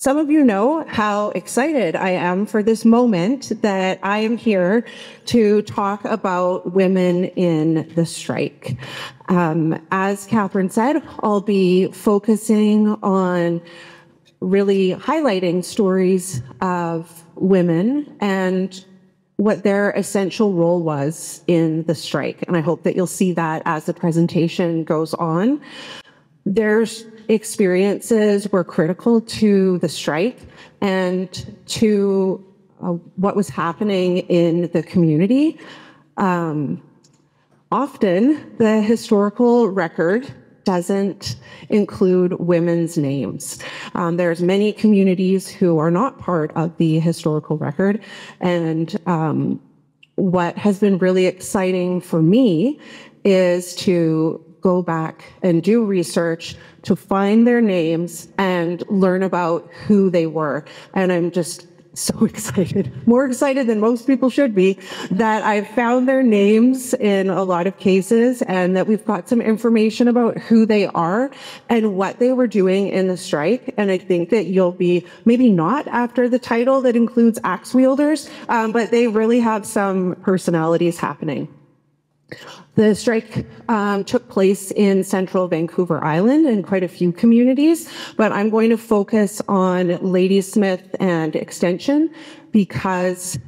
Some of you know how excited I am for this moment that I am here to talk about women in the strike. As Catherine said, I'll be focusing on really highlighting stories of women and what their essential role was in the strike. And I hope that you'll see that as the presentation goes on. Their experiences were critical to the strike and to what was happening in the community. Often, the historical record doesn't include women's names. There's many communities who are not part of the historical record, and what has been really exciting for me is to go back and do research to find their names and learn about who they were. And I'm just so excited, more excited than most people should be, that I've found their names in a lot of cases and that we've got some information about who they are and what they were doing in the strike. And I think that you'll be, maybe not after the title that includes axe-wielders, but they really have some personalities happening. The strike took place in central Vancouver Island in quite a few communities, but I'm going to focus on Ladysmith and Extension because,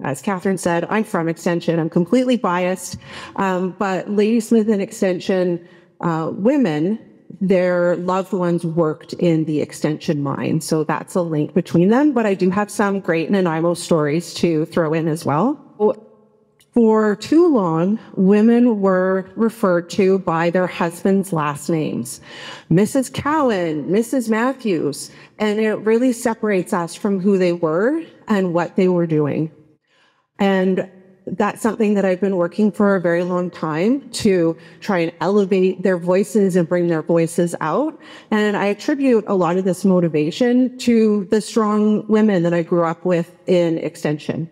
as Catherine said, I'm from Extension. I'm completely biased, but Ladysmith and Extension women, their loved ones worked in the Extension mine, so that's a link between them, but I do have some great Nanaimo stories to throw in as well. For too long, women were referred to by their husbands' last names. Mrs. Cowan, Mrs. Matthews, and it really separates us from who they were and what they were doing. And that's something that I've been working for a very long time to try and elevate their voices and bring their voices out. And I attribute a lot of this motivation to the strong women that I grew up with in Extension.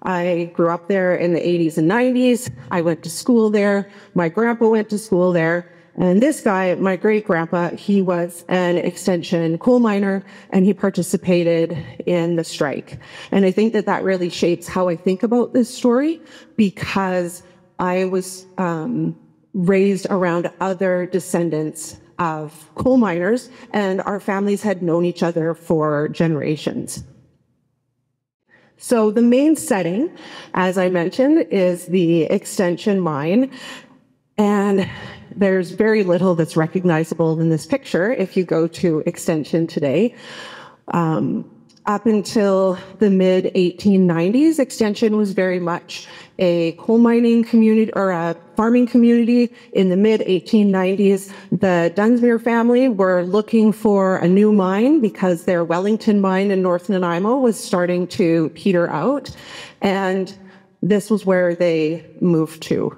I grew up there in the 80s and 90s. I went to school there. My grandpa went to school there. And this guy, my great-grandpa, he was an Extension coal miner, and he participated in the strike. And I think that that really shapes how I think about this story, because I was raised around other descendants of coal miners, and our families had known each other for generations. So the main setting, as I mentioned, is the Extension mine, and there's very little that's recognizable in this picture if you go to Extension today. Up until the mid-1890s, Extension was very much a coal mining community or a farming community. In the mid-1890s, the Dunsmuir family were looking for a new mine because their Wellington mine in North Nanaimo was starting to peter out, and this was where they moved to.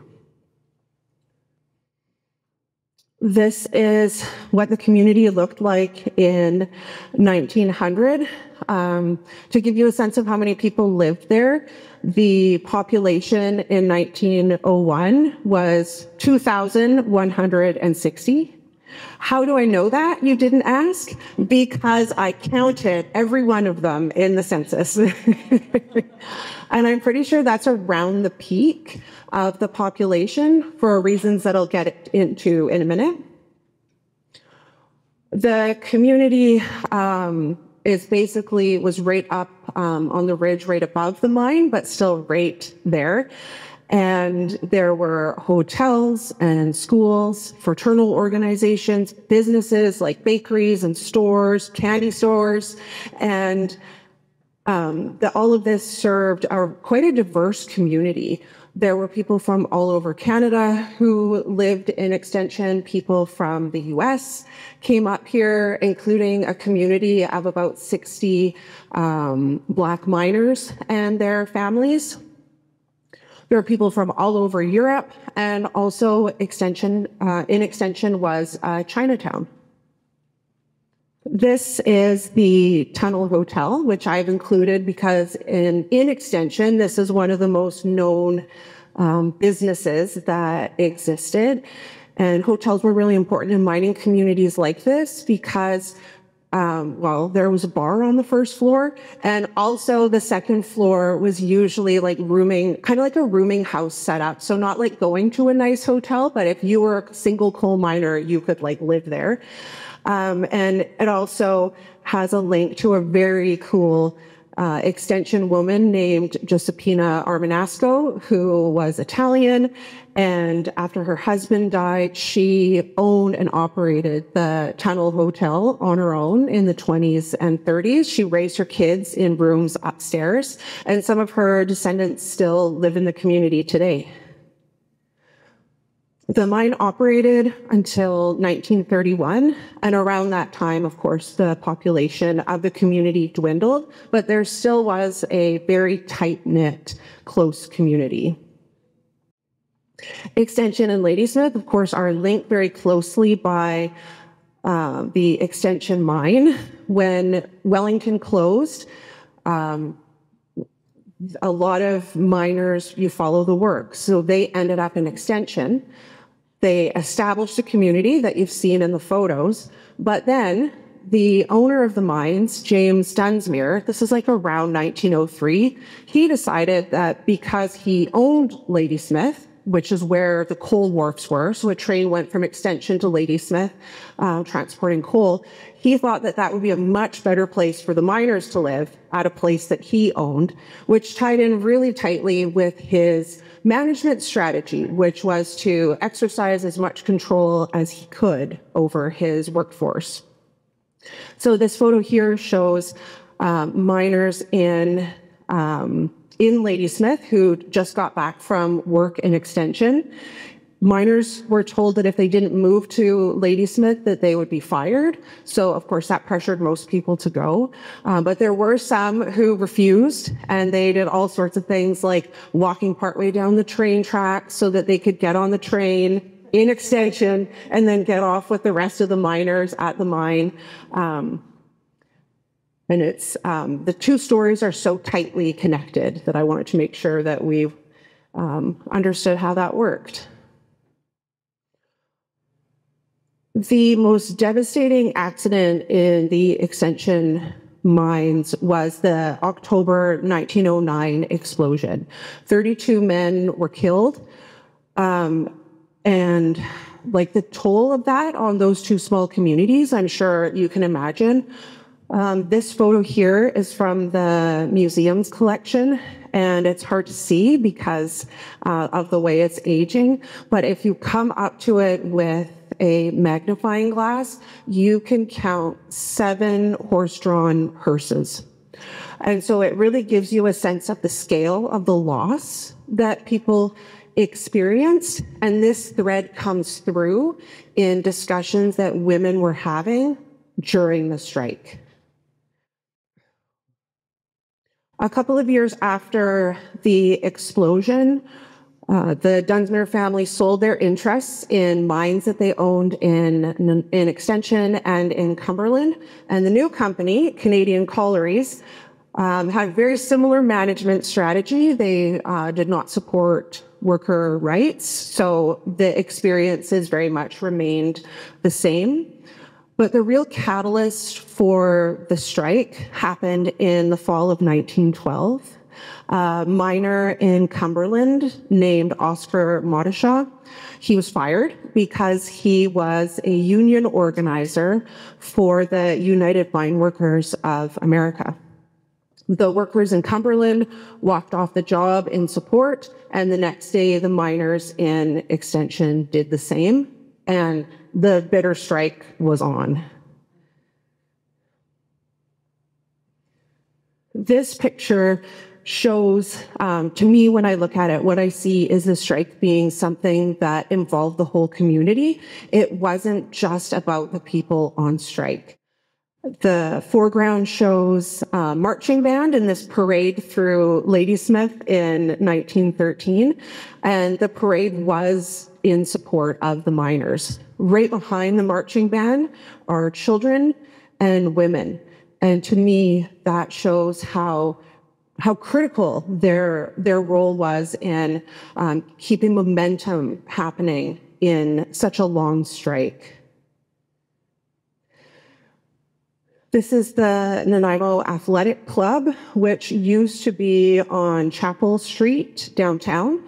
This is what the community looked like in 1900. To give you a sense of how many people lived there, the population in 1901 was 2,160. How do I know that, you didn't ask? Because I counted every one of them in the census. And I'm pretty sure that's around the peak of the population for reasons that I'll get into in a minute. The community was right up on the ridge right above the mine, but still right there. And there were hotels and schools, fraternal organizations, businesses like bakeries and stores, candy stores, and all of this served quite a diverse community. There were people from all over Canada who lived in Extension. People from the US came up here, including a community of about 60 Black miners and their families. There are people from all over Europe, and also in Extension was Chinatown. This is the Tunnel Hotel, which I've included because in Extension, this is one of the most known businesses that existed. And hotels were really important in mining communities like this because Well, there was a bar on the first floor, and also the second floor was usually like rooming, kind of like a rooming house setup. So not like going to a nice hotel, but if you were a single coal miner, you could like live there. And it also has a link to a very cool extension woman named Giuseppina Armanasco, who was Italian. And after her husband died, she owned and operated the Tunnel Hotel on her own in the 20s and 30s. She raised her kids in rooms upstairs, and some of her descendants still live in the community today. The mine operated until 1931, and around that time, of course, the population of the community dwindled, but there still was a very tight-knit, close community. Extension and Ladysmith, of course, are linked very closely by the Extension mine. When Wellington closed, a lot of miners, you follow the work, so they ended up in Extension. They established a community that you've seen in the photos, but then the owner of the mines, James Dunsmuir, this is like around 1903, he decided that because he owned Ladysmith, which is where the coal wharfs were, so a train went from Extension to Ladysmith, transporting coal, he thought that that would be a much better place for the miners to live at a place that he owned, which tied in really tightly with his management strategy, which was to exercise as much control as he could over his workforce. So this photo here shows miners in Ladysmith who just got back from work in Extension. Miners were told that if they didn't move to Ladysmith that they would be fired. So of course that pressured most people to go. But there were some who refused, and they did all sorts of things like walking partway down the train track so that they could get on the train in Extension and then get off with the rest of the miners at the mine. And it's the two stories are so tightly connected that I wanted to make sure that we understood how that worked. The most devastating accident in the Extension mines was the October 1909 explosion. 32 men were killed, and like the toll of that on those two small communities, I'm sure you can imagine. This photo here is from the museum's collection, and it's hard to see because of the way it's aging. But if you come up to it with a magnifying glass, you can count 7 horse-drawn hearses. And so it really gives you a sense of the scale of the loss that people experienced. And this thread comes through in discussions that women were having during the strike. A couple of years after the explosion, the Dunsmuir family sold their interests in mines that they owned in Extension and in Cumberland. And the new company, Canadian Collieries, had a very similar management strategy. They did not support worker rights, so the experiences very much remained the same. But the real catalyst for the strike happened in the fall of 1912. A miner in Cumberland named Oscar Modishaw, he was fired because he was a union organizer for the United Mine Workers of America. The workers in Cumberland walked off the job in support, and the next day the miners in Extension did the same, and the bitter strike was on. This picture shows, to me, when I look at it, what I see is the strike being something that involved the whole community. It wasn't just about the people on strike. The foreground shows a marching band in this parade through Ladysmith in 1913, and the parade was in support of the miners. Right behind the marching band are children and women, and to me, that shows how critical their role was in keeping momentum happening in such a long strike. This is the Nanaimo Athletic Club, which used to be on Chapel Street downtown.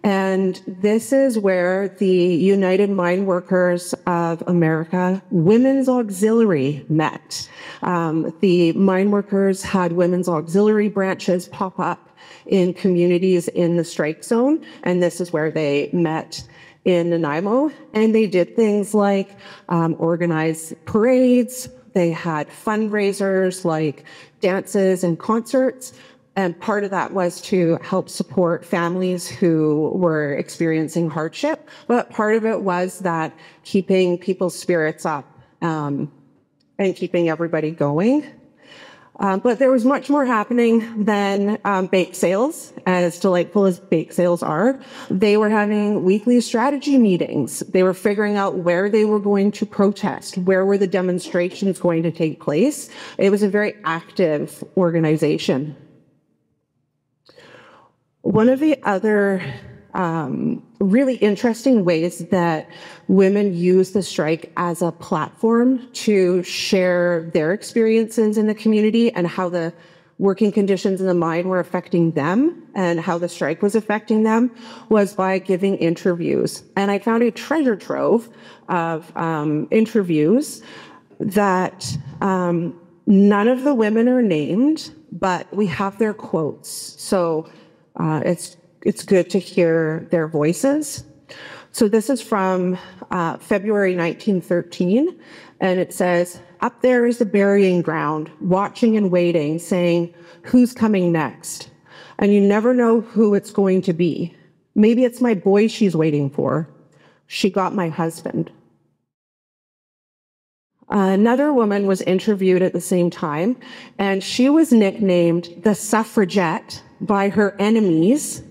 And this is where the United Mine Workers of America Women's Auxiliary met. The mine workers had women's auxiliary branches pop up in communities in the strike zone, and this is where they met in Nanaimo. And they did things like organize parades. They had fundraisers like dances and concerts. And part of that was to help support families who were experiencing hardship. But part of it was that keeping people's spirits up and keeping everybody going. But there was much more happening than bake sales, as delightful as bake sales are. They were having weekly strategy meetings. They were figuring out where they were going to protest, where were the demonstrations going to take place. It was a very active organization. One of the other really interesting ways that women use the strike as a platform to share their experiences in the community and how the working conditions in the mine were affecting them and how the strike was affecting them was by giving interviews. And I found a treasure trove of interviews that none of the women are named, but we have their quotes. So it's good to hear their voices. So this is from February 1913, and it says, "Up there is the burying ground, watching and waiting, saying, 'Who's coming next?' And you never know who it's going to be. Maybe it's my boy she's waiting for. She got my husband." Another woman was interviewed at the same time, and she was nicknamed the suffragette by her enemies.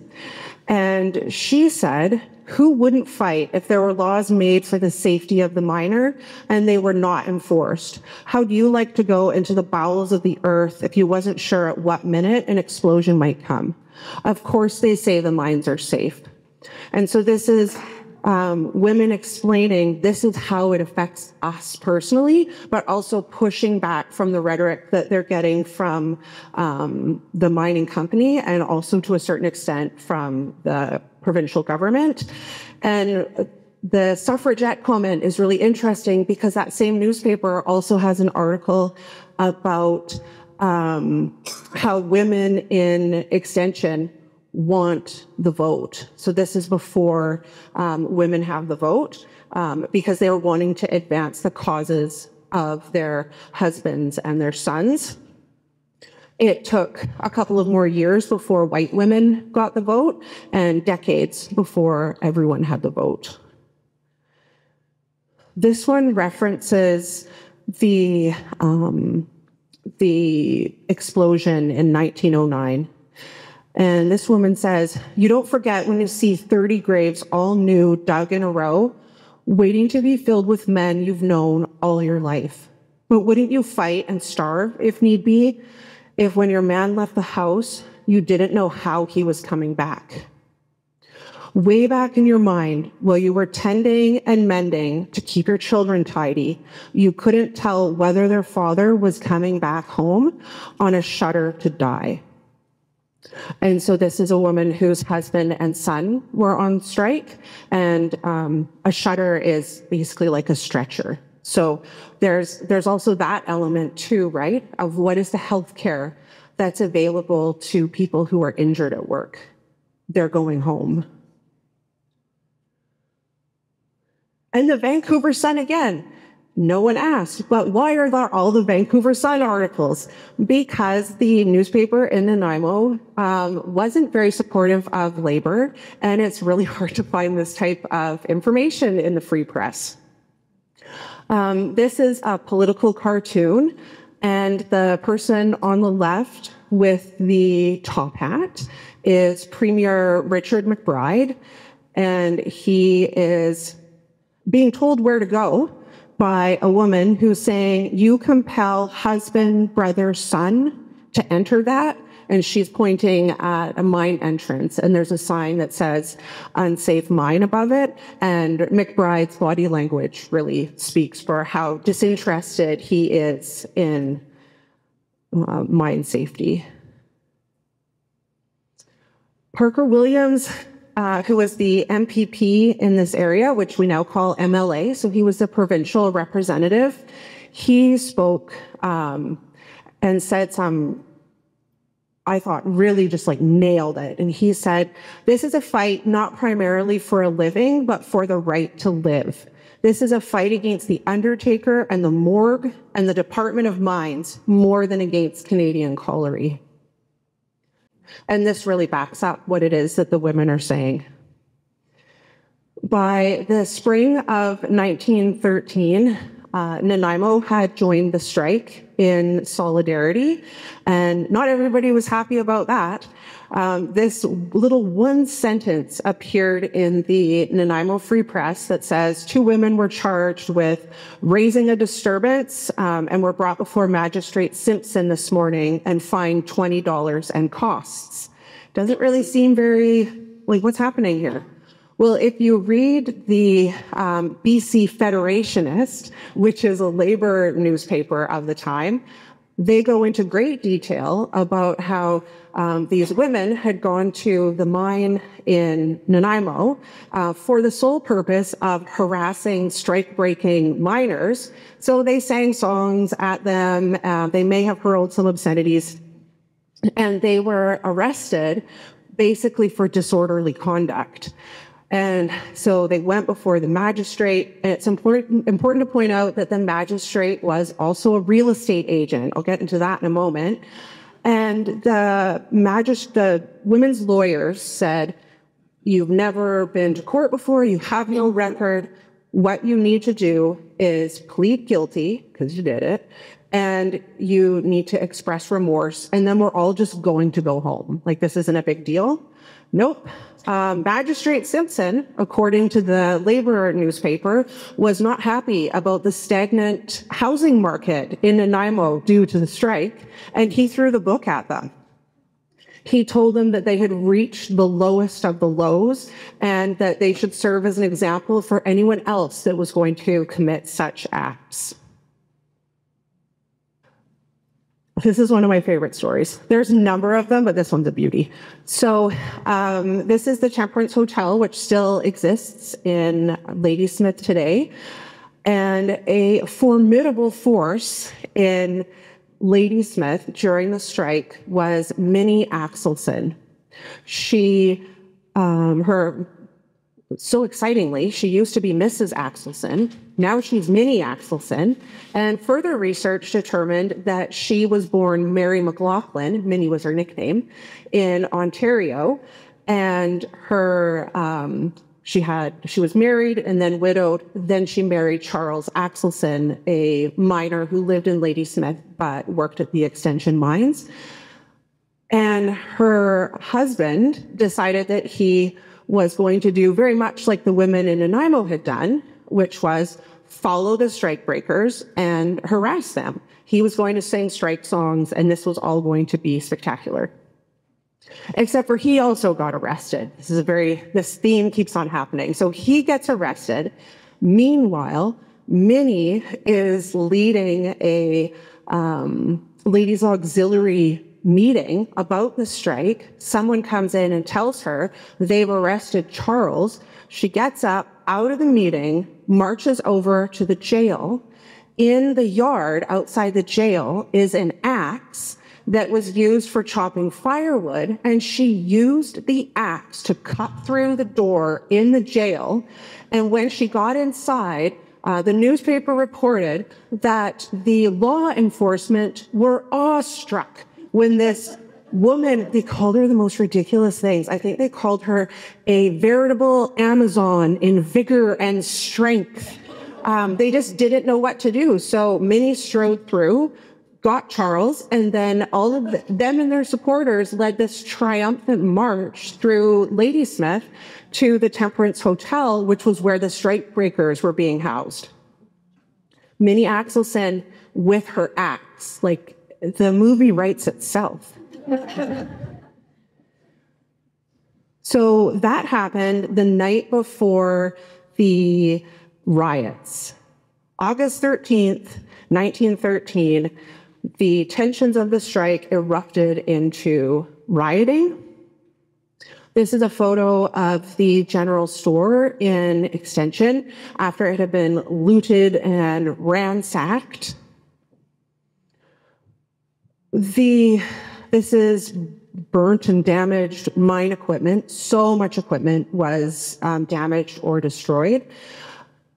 And she said, "Who wouldn't fight if there were laws made for the safety of the miner and they were not enforced? How'd you like to go into the bowels of the earth if you wasn't sure at what minute an explosion might come? Of course they say the mines are safe." And so this is women explaining this is how it affects us personally, but also pushing back from the rhetoric that they're getting from the mining company and also to a certain extent from the provincial government. And the suffragette comment is really interesting because that same newspaper also has an article about how women in Extension want the vote. So this is before women have the vote because they were wanting to advance the causes of their husbands and their sons. It took a couple of more years before white women got the vote and decades before everyone had the vote. This one references the explosion in 1909. And this woman says, "You don't forget when you see 30 graves all new dug in a row, waiting to be filled with men you've known all your life. But wouldn't you fight and starve if need be, if when your man left the house, you didn't know how he was coming back? Way back in your mind, while you were tending and mending to keep your children tidy, you couldn't tell whether their father was coming back home on a shutter to die." And so this is a woman whose husband and son were on strike, and a shutter is basically like a stretcher. So there's also that element too, right, of what is the health care that's available to people who are injured at work. They're going home. And the Vancouver Sun again. No one asked, but why are there all the Vancouver Sun articles? Because the newspaper in Nanaimo wasn't very supportive of labor, and it's really hard to find this type of information in the free press. This is a political cartoon, and the person on the left with the top hat is Premier Richard McBride, and he is being told where to go by a woman who's saying, "You compel husband, brother, son to enter that, and she's pointing at a mine entrance, and there's a sign that says unsafe mine above it, and McBride's body language really speaks for how disinterested he is in mine safety. Parker Williams, who was the MPP in this area, which we now call MLA, so he was the provincial representative, he spoke and said some, I thought, really just like nailed it. And he said, this is a fight not primarily for a living, but for the right to live. This is a fight against the undertaker and the morgue and the Department of Mines more than against Canadian colliery. And this really backs up what it is that the women are saying. By the spring of 1913, Nanaimo had joined the strike in solidarity, and not everybody was happy about that. This little one sentence appeared in the Nanaimo Free Press that says 2 women were charged with raising a disturbance and were brought before Magistrate Simpson this morning and fined $20 and costs. Doesn't really seem very, like, what's happening here? Well, if you read the BC Federationist, which is a labor newspaper of the time, they go into great detail about how these women had gone to the mine in Nanaimo for the sole purpose of harassing strike-breaking miners. So they sang songs at them, they may have hurled some obscenities, and they were arrested basically for disorderly conduct. And so they went before the magistrate, and it's important to point out that the magistrate was also a real estate agent. I'll get into that in a moment. And the women's lawyers said, you've never been to court before, you have no record. What you need to do is plead guilty, because you did it, and you need to express remorse, and then we're all just going to go home. Like, this isn't a big deal. Nope. Magistrate Simpson, according to the Labour newspaper, was not happy about the stagnant housing market in Nanaimo due to the strike, and he threw the book at them. He told them that they had reached the lowest of the lows and that they should serve as an example for anyone else that was going to commit such acts. This is one of my favorite stories. There's a number of them, but this one's a beauty. So this is the Temperance Hotel, which still exists in Ladysmith today. And a formidable force in Ladysmith during the strike was Minnie Axelson. So excitingly, she used to be Mrs. Axelson. Now she's Minnie Axelson. And further research determined that she was born Mary McLaughlin, Minnie was her nickname, in Ontario. And she was married and then widowed. Then she married Charles Axelson, a miner who lived in Ladysmith but worked at the Extension mines. And her husband decided that he was going to do very much like the women in Nanaimo had done, which was follow the strikebreakers and harass them. He was going to sing strike songs, and this was all going to be spectacular. Except for he also got arrested. This theme keeps on happening. So he gets arrested. Meanwhile, Minnie is leading a ladies' auxiliary meeting about the strike. Someone comes in and tells her they've arrested Charles. She gets up out of the meeting, marches over to the jail. In the yard outside the jail is an axe that was used for chopping firewood, and she used the axe to cut through the door in the jail. And when she got inside, the newspaper reported that the law enforcement were awestruck when this woman, they called her the most ridiculous things. I think they called her a veritable Amazon in vigor and strength. They just didn't know what to do. So Minnie strode through, got Charles, and then all of them and their supporters led this triumphant march through Ladysmith to the Temperance Hotel, which was where the strikebreakers were being housed. Minnie Axelson with her axe, like the movie writes itself. So that happened the night before the riots. August 13th, 1913, the tensions of the strike erupted into rioting. This is a photo of the general store in Extension after it had been looted and ransacked. This is burnt and damaged mine equipment. So much equipment was damaged or destroyed.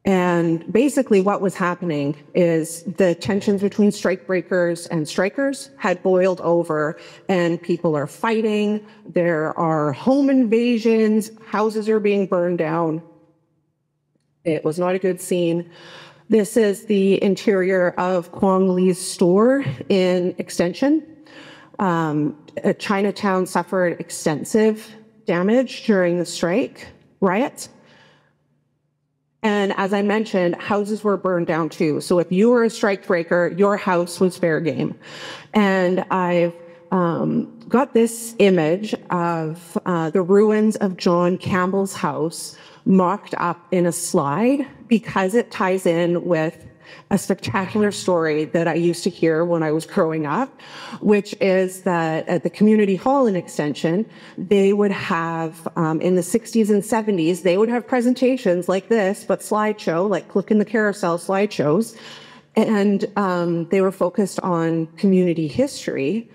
And basically what was happening is the tensions between strikebreakers and strikers had boiled over, and people are fighting. There are home invasions. Houses are being burned down. It was not a good scene. This is the interior of Kwong Lee's store in Extension. Chinatown suffered extensive damage during the strike riots. And as I mentioned, houses were burned down too. So if you were a strikebreaker, your house was fair game. And I've got this image of the ruins of John Campbell's house mocked up in a slide because it ties in with a spectacular story that I used to hear when I was growing up, which is that at the community hall in Extension, they would have, in the 60s and 70s, they would have presentations like this, but slideshow, like click in the carousel slideshows. And they were focused on community history,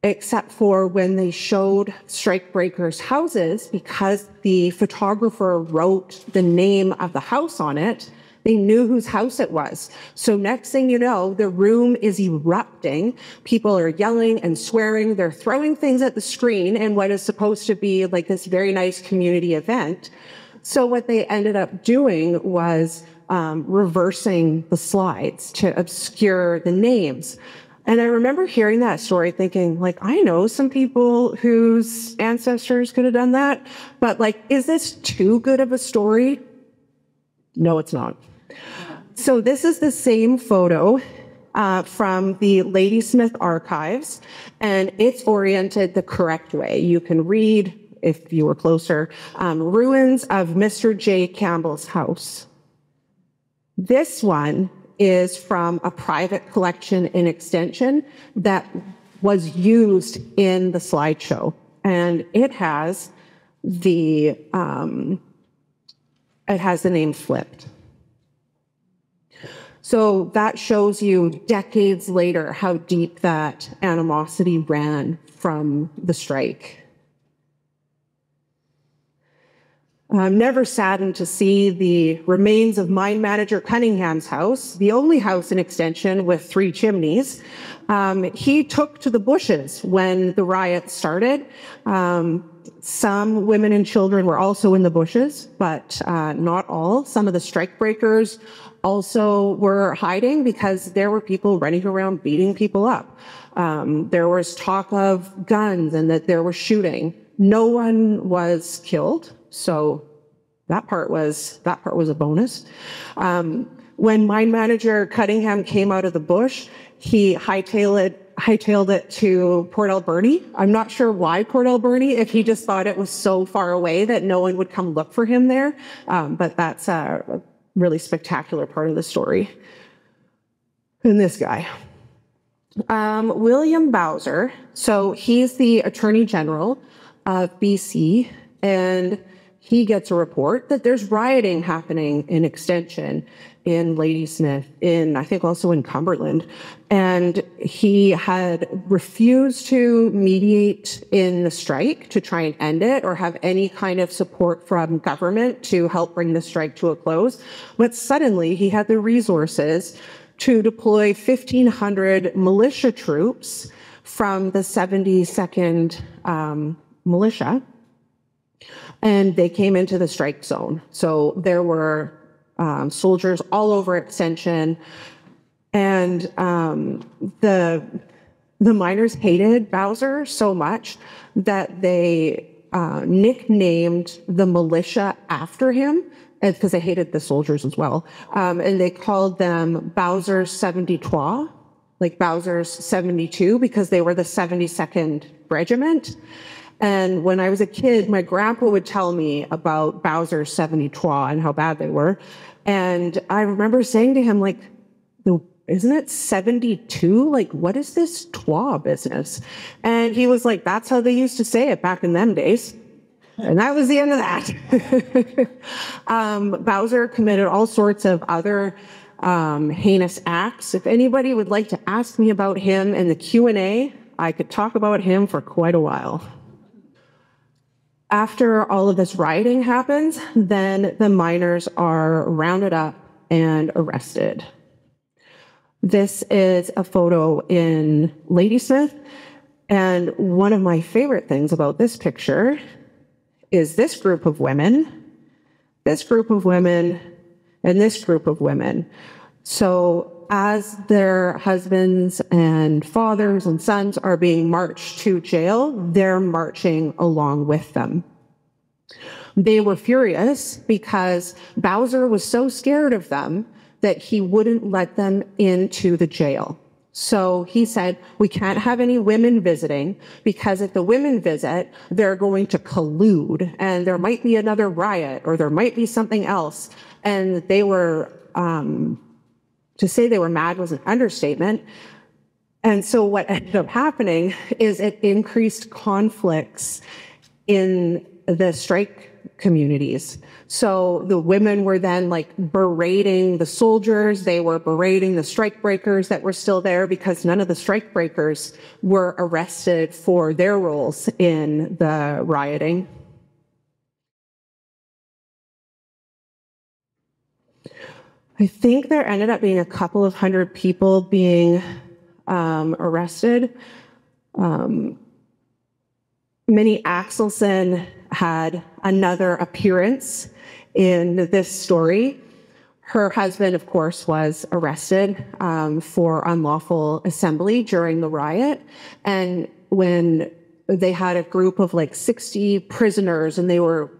except for when they showed strikebreakers' houses, because the photographer wrote the name of the house on it, they knew whose house it was. So next thing you know, the room is erupting. People are yelling and swearing. They're throwing things at the screen in what is supposed to be like this very nice community event. So what they ended up doing was reversing the slides to obscure the names. And I remember hearing that story thinking, like, I know some people whose ancestors could have done that, but like, is this too good of a story? No, it's not. So this is the same photo from the Ladysmith archives, and it's oriented the correct way. You can read, if you were closer, ruins of Mr. J. Campbell's house. This one is from a private collection in Extension that was used in the slideshow, and it has the name flipped. So that shows you decades later how deep that animosity ran from the strike. I'm never saddened to see the remains of mine manager Cunningham's house, the only house in Extension with 3 chimneys. He took to the bushes when the riots started. Some women and children were also in the bushes, but not all. Some of the strikebreakers also were hiding because there were people running around beating people up. There was talk of guns and that there was shooting. No one was killed, so that part was a bonus. When mine manager Cunningham came out of the bush, he hightailed it to Port Alberni. I'm not sure why Port Alberni, if he just thought it was so far away that no one would come look for him there. But that's a really spectacular part of the story. And this guy, William Bowser. So he's the Attorney General of BC, and he gets a report that there's rioting happening in Extension, in Ladysmith, I think also in Cumberland. And he had refused to mediate in the strike to try and end it or have any kind of support from government to help bring the strike to a close. But suddenly he had the resources to deploy 1,500 militia troops from the 72nd Militia. And they came into the strike zone. So there were soldiers all over Extension, and the miners hated Bowser so much that they nicknamed the militia after him, because they hated the soldiers as well, and they called them Bowser 73. like Bowser's 72 because they were the 72nd Regiment. And when I was a kid, my grandpa would tell me about Bowser's 73 and how bad they were. And I remember saying to him, like, isn't it 72? Like, what is this trois business? And he was like, that's how they used to say it back in them days. And that was the end of that. Bowser committed all sorts of other heinous acts. If anybody would like to ask me about him in the Q&A, I could talk about him for quite a while. After all of this rioting happens, then the miners are rounded up and arrested. This is a photo in Ladysmith, and one of my favorite things about this picture is this group of women, this group of women, and this group of women. So as their husbands and fathers and sons are being marched to jail, they're marching along with them. They were furious because Bowser was so scared of them that he wouldn't let them into the jail. So he said, we can't have any women visiting because if the women visit, they're going to collude and there might be another riot or there might be something else. And they were, to say they were mad was an understatement. And so what ended up happening is it increased conflicts in the strike communities. So the women were then like berating the soldiers, they were berating the strike breakers that were still there because none of the strike breakers were arrested for their roles in the rioting. I think there ended up being a couple of hundred people being arrested. Minnie Axelson had another appearance in this story. Her husband, of course, was arrested for unlawful assembly during the riot. And when they had a group of like 60 prisoners and they were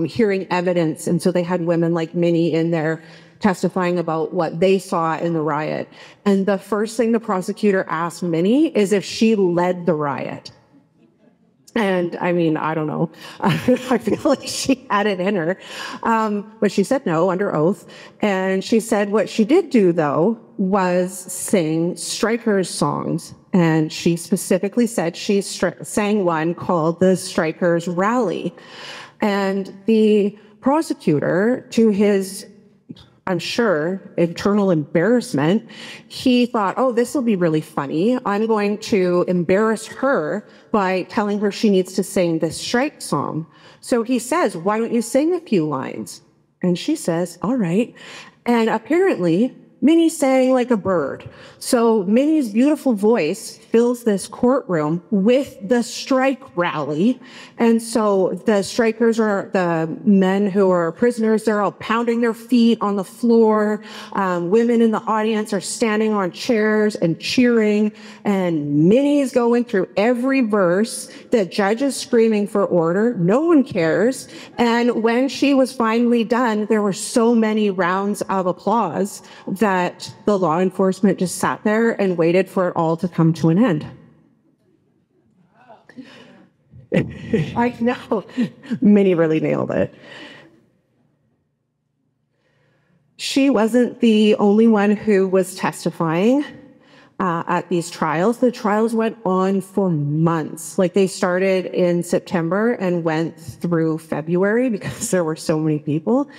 hearing evidence, and so they had women like Minnie in there testifying about what they saw in the riot. And the first thing the prosecutor asked Minnie is if she led the riot. And I mean, I don't know. I feel like she had it in her. But she said no under oath. And she said what she did do, though, was sing strikers' songs. And she specifically said she sang one called the Strikers' Rally. And the prosecutor, to his, I'm sure, internal embarrassment, he thought, oh, this will be really funny. I'm going to embarrass her by telling her she needs to sing this strike song. So he says, why don't you sing a few lines? And she says, all right. And apparently, Minnie sang like a bird. So Minnie's beautiful voice fills this courtroom with the strike rally. And so the strikers are the men who are prisoners. They're all pounding their feet on the floor. Women in the audience are standing on chairs and cheering. And Minnie's going through every verse. The judge is screaming for order. No one cares. And when she was finally done, there were so many rounds of applause that the law enforcement just sat there and waited for it all to come to an end. I know. Minnie really nailed it. She wasn't the only one who was testifying at these trials. The trials went on for months. Like they started in September and went through February because there were so many people.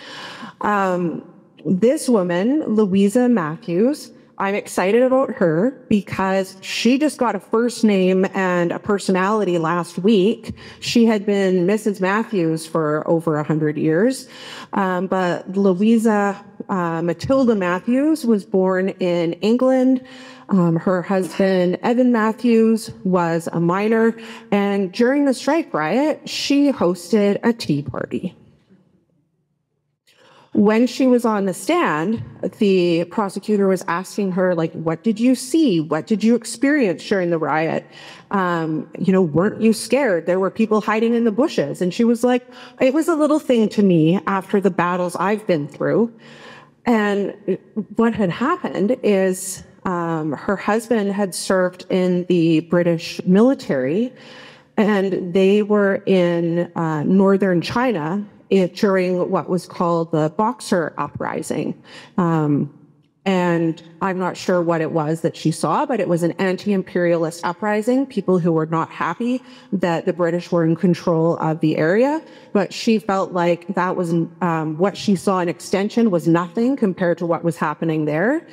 This woman, Louisa Matthews, I'm excited about her because she just got a first name and a personality last week. She had been Mrs. Matthews for over 100 years. But Louisa Matilda Matthews was born in England. Her husband, Evan Matthews, was a miner. And during the strike riot, she hosted a tea party. When she was on the stand, the prosecutor was asking her, like, what did you see? What did you experience during the riot? Weren't you scared? There were people hiding in the bushes. And she was like, it was a little thing to me after the battles I've been through. And what had happened is Her husband had served in the British military, and they were in northern China during what was called the Boxer Uprising. And I'm not sure what it was that she saw, but it was an anti-imperialist uprising, people who were not happy that the British were in control of the area. But she felt like that was what she saw in Extension was nothing compared to what was happening there.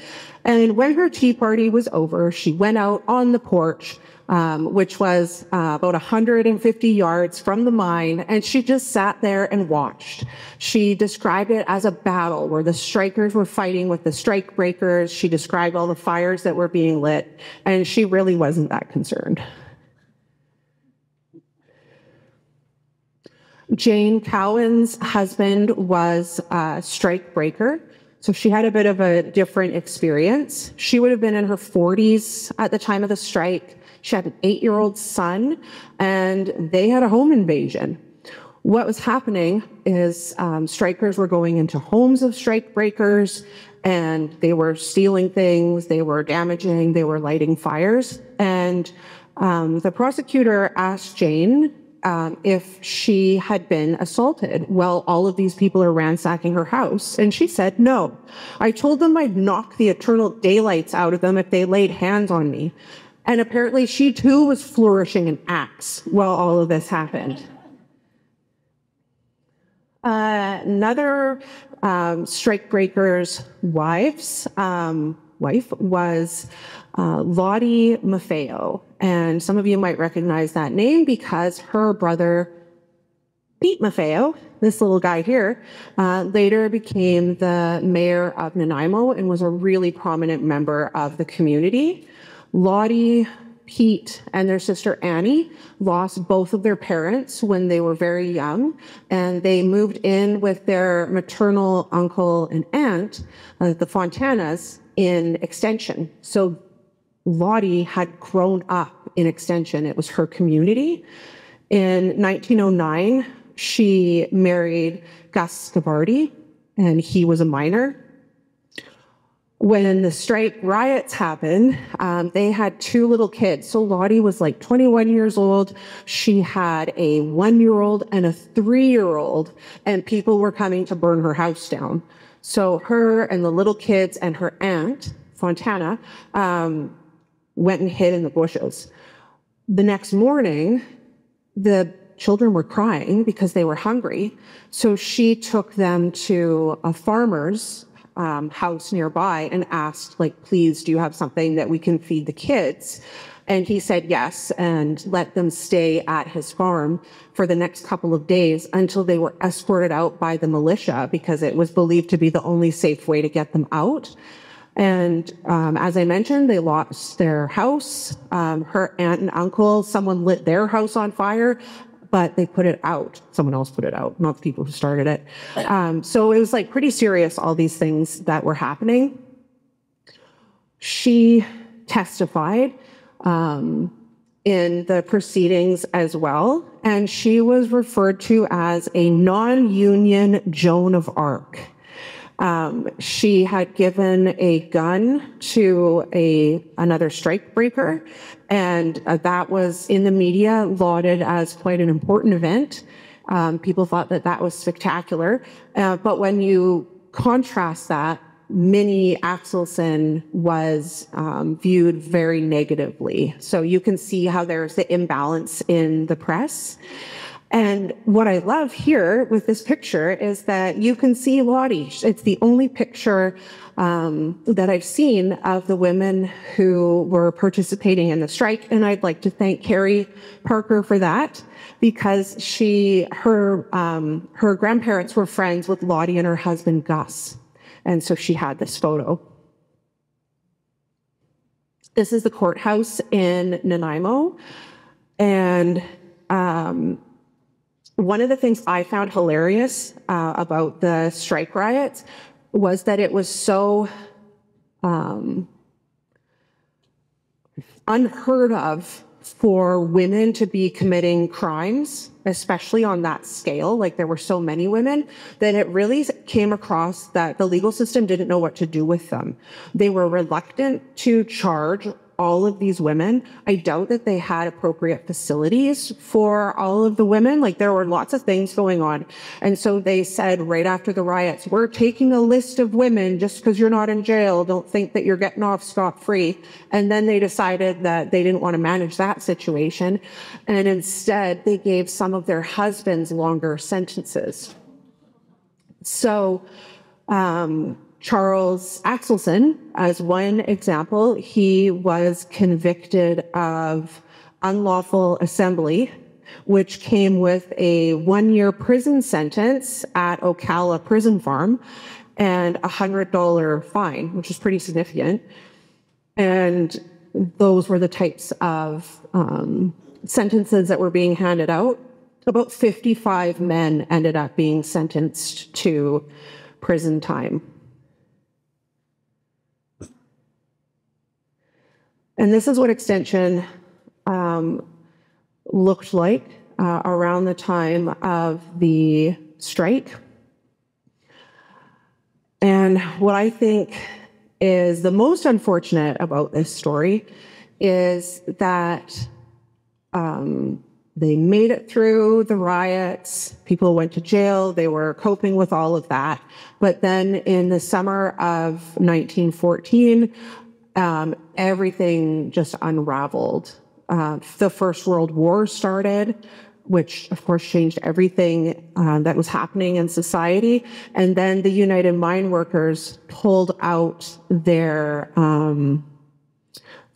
And when her tea party was over, she went out on the porch, which was about 150 yards from the mine, and she just sat there and watched. She described it as a battle where the strikers were fighting with the strike breakers. She described all the fires that were being lit, and she really wasn't that concerned. Jane Cowan's husband was a strike breaker, so she had a bit of a different experience. She would have been in her 40s at the time of the strike. She had an 8-year-old son, and they had a home invasion. What was happening is strikers were going into homes of strike breakers, and they were stealing things, they were damaging, they were lighting fires. And the prosecutor asked Jane if she had been assaulted while all of these people are ransacking her house. And she said, no. I told them I'd knock the eternal daylights out of them if they laid hands on me. And apparently she too was flourishing an axe while all of this happened. Another strikebreaker's wife was Lottie Maffeo. And some of you might recognize that name because her brother, Pete Maffeo, this little guy here, later became the mayor of Nanaimo and was a really prominent member of the community. Lottie, Pete, and their sister Annie lost both of their parents when they were very young, and they moved in with their maternal uncle and aunt, the Fontanas, in Extension. So Lottie had grown up in Extension. It was her community. In 1909, she married Gus Schivardi, and he was a miner. When the strike riots happened, they had 2 little kids. So Lottie was like 21 years old. She had a 1-year-old and a 3-year-old, and people were coming to burn her house down. So her and the little kids and her aunt, Fontana, went and hid in the bushes. The next morning, the children were crying because they were hungry. So she took them to a farmer's house nearby and asked, like, please, do you have something that we can feed the kids? And he said yes, and let them stay at his farm for the next couple of days until they were escorted out by the militia, because it was believed to be the only safe way to get them out. And as I mentioned, they lost their house. Her aunt and uncle, someone lit their house on fire, but they put it out. Someone else put it out, not the people who started it. So it was like pretty serious, all these things that were happening. She testified in the proceedings as well, and she was referred to as a non-union Joan of Arc. She had given a gun to another strikebreaker, and that was in the media lauded as quite an important event. People thought that that was spectacular. But when you contrast that, Minnie Axelson was viewed very negatively. So you can see how there's the imbalance in the press. And what I love here with this picture is that you can see Lottie. It's the only picture that I've seen of the women who were participating in the strike. And I'd like to thank Carrie Parker for that, because her grandparents were friends with Lottie and her husband, Gus. And so she had this photo. This is the courthouse in Nanaimo. And one of the things I found hilarious about the strike riots was that it was so unheard of for women to be committing crimes, especially on that scale, like there were so many women, then it really came across that the legal system didn't know what to do with them. They were reluctant to charge all of these women. I doubt that they had appropriate facilities for all of the women. Like there were lots of things going on. And so they said right after the riots, we're taking a list of women just because you're not in jail. Don't think that you're getting off scot-free. And then they decided that they didn't want to manage that situation. And instead they gave some of their husbands longer sentences. So, Charles Axelson, as one example, he was convicted of unlawful assembly, which came with a 1-year prison sentence at Ocala Prison Farm and a $100 fine, which is pretty significant. And those were the types of sentences that were being handed out. About 55 men ended up being sentenced to prison time. And this is what Extension looked like around the time of the strike. And what I think is the most unfortunate about this story is that they made it through the riots, people went to jail, they were coping with all of that. But then in the summer of 1914, everything just unraveled. The First World War started, which of course changed everything that was happening in society. And then the United Mine Workers pulled out their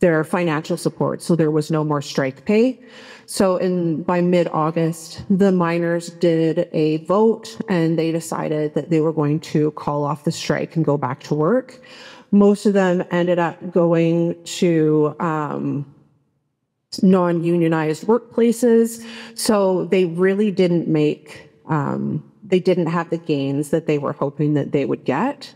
financial support, so there was no more strike pay. So by mid-August, the miners did a vote and they decided that they were going to call off the strike and go back to work. Most of them ended up going to non-unionized workplaces. So they really didn't they didn't have the gains that they were hoping that they would get.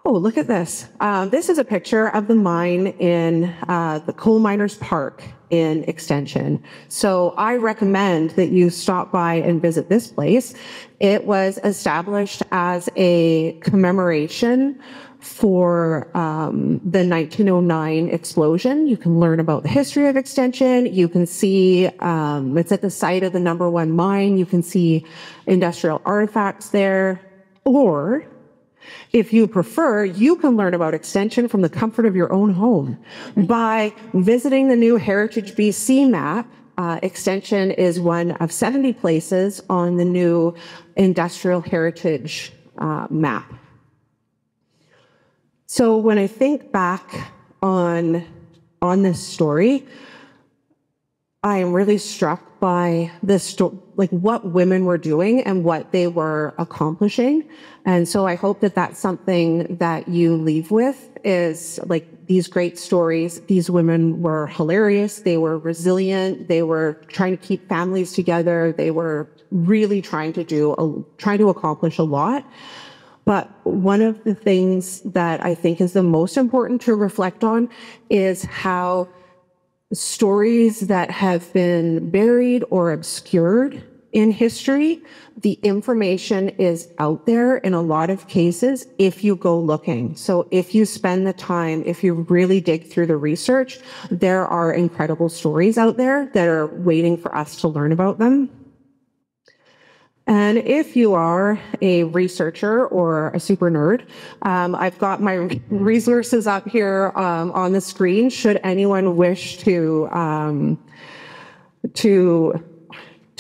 Oh, look at this. This is a picture of the mine in the Coal Miners Park in Extension. So I recommend that you stop by and visit this place. It was established as a commemoration for the 1909 explosion. You can learn about the history of Extension. You can see it's at the site of the #1 mine. You can see industrial artifacts there. Or if you prefer, you can learn about Extension from the comfort of your own home by visiting the new Heritage BC map. Extension is one of 70 places on the new Industrial Heritage map. So when I think back on this story, I am really struck by this like what women were doing and what they were accomplishing. And so I hope that that's something that you leave with, is like these great stories. These women were hilarious. They were resilient. They were trying to keep families together. They were really trying to accomplish a lot. But one of the things that I think is the most important to reflect on is how stories that have been buried or obscured in history, the information is out there in a lot of cases if you go looking. So if you spend the time, if you really dig through the research, there are incredible stories out there that are waiting for us to learn about them. And if you are a researcher or a super nerd, I've got my resources up here on the screen should anyone wish to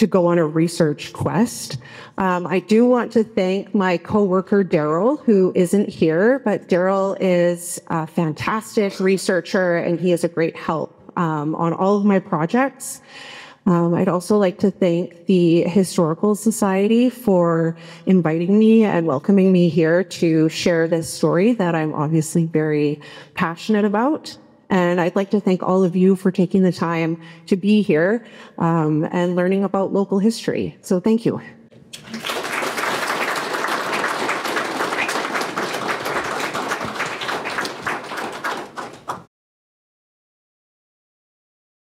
go on a research quest. I do want to thank my coworker, Daryl, who isn't here, but Daryl is a fantastic researcher and he is a great help on all of my projects. I'd also like to thank the Historical Society for inviting me and welcoming me here to share this story that I'm obviously very passionate about. And I'd like to thank all of you for taking the time to be here and learning about local history. So thank you.